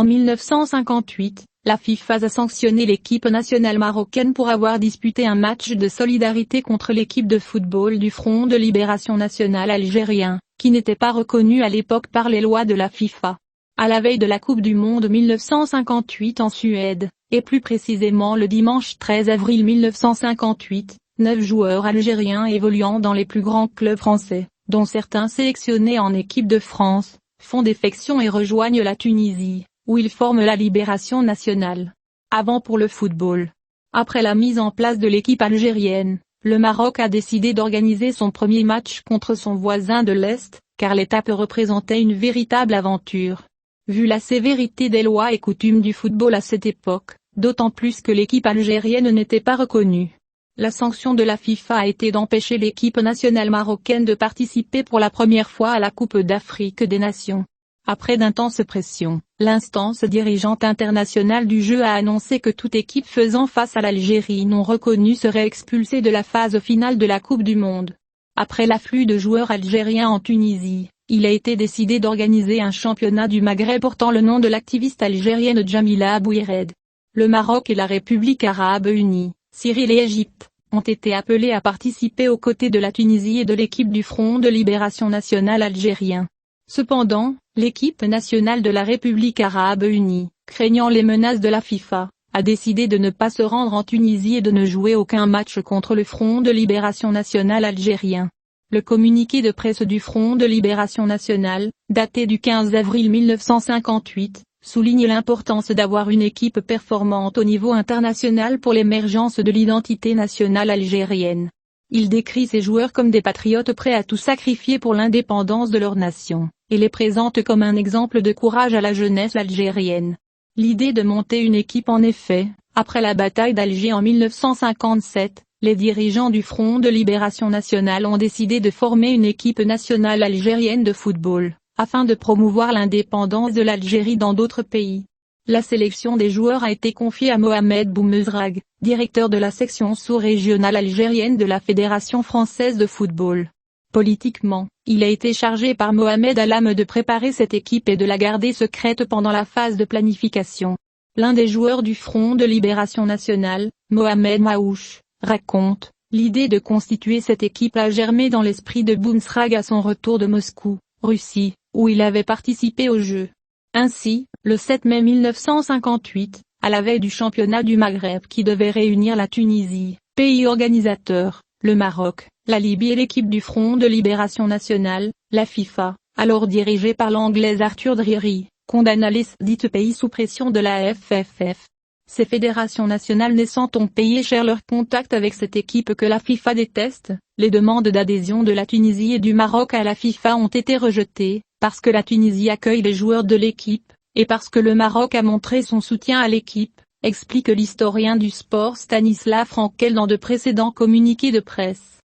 En 1958, la FIFA a sanctionné l'équipe nationale marocaine pour avoir disputé un match de solidarité contre l'équipe de football du Front de Libération Nationale algérien, qui n'était pas reconnu à l'époque par les lois de la FIFA. À la veille de la Coupe du Monde 1958 en Suède, et plus précisément le dimanche 13 avril 1958, 9 joueurs algériens évoluant dans les plus grands clubs français, dont certains sélectionnés en équipe de France, font défection et rejoignent la Tunisie, où ils forment la Libération nationale. Avant pour le football. Après la mise en place de l'équipe algérienne, le Maroc a décidé d'organiser son premier match contre son voisin de l'Est, car l'étape représentait une véritable aventure. Vu la sévérité des lois et coutumes du football à cette époque, d'autant plus que l'équipe algérienne n'était pas reconnue. La sanction de la FIFA a été d'empêcher l'équipe nationale marocaine de participer pour la première fois à la Coupe d'Afrique des Nations. Après d'intenses pressions, l'instance dirigeante internationale du jeu a annoncé que toute équipe faisant face à l'Algérie non reconnue serait expulsée de la phase finale de la Coupe du Monde. Après l'afflux de joueurs algériens en Tunisie, il a été décidé d'organiser un championnat du Maghreb portant le nom de l'activiste algérienne Djamila Bouired. Le Maroc et la République arabe unie, Syrie et Égypte, ont été appelés à participer aux côtés de la Tunisie et de l'équipe du Front de Libération Nationale algérien. Cependant, l'équipe nationale de la République arabe unie, craignant les menaces de la FIFA, a décidé de ne pas se rendre en Tunisie et de ne jouer aucun match contre le Front de Libération Nationale algérien. Le communiqué de presse du Front de Libération Nationale, daté du 15 avril 1958, souligne l'importance d'avoir une équipe performante au niveau international pour l'émergence de l'identité nationale algérienne. Il décrit ses joueurs comme des patriotes prêts à tout sacrifier pour l'indépendance de leur nation, et les présente comme un exemple de courage à la jeunesse algérienne. L'idée de monter une équipe en effet, après la bataille d'Alger en 1957, les dirigeants du Front de Libération Nationale ont décidé de former une équipe nationale algérienne de football, afin de promouvoir l'indépendance de l'Algérie dans d'autres pays. La sélection des joueurs a été confiée à Mohamed Boumezrag, directeur de la section sous-régionale algérienne de la Fédération française de football. Politiquement, il a été chargé par Mohamed Alam de préparer cette équipe et de la garder secrète pendant la phase de planification. L'un des joueurs du Front de Libération Nationale, Mohamed Maouche, raconte: l'idée de constituer cette équipe a germé dans l'esprit de Boumezrag à son retour de Moscou, Russie, où il avait participé aux Jeux. Ainsi, le 7 mai 1958, à la veille du championnat du Maghreb qui devait réunir la Tunisie, pays organisateur, le Maroc, la Libye et l'équipe du Front de Libération Nationale, la FIFA, alors dirigée par l'Anglais Arthur Drury, condamna les dites pays sous pression de la FFF. Ces fédérations nationales naissantes ont payé cher leur contact avec cette équipe que la FIFA déteste. Les demandes d'adhésion de la Tunisie et du Maroc à la FIFA ont été rejetées, parce que la Tunisie accueille les joueurs de l'équipe, et parce que le Maroc a montré son soutien à l'équipe, explique l'historien du sport Stanislas Frankel dans de précédents communiqués de presse.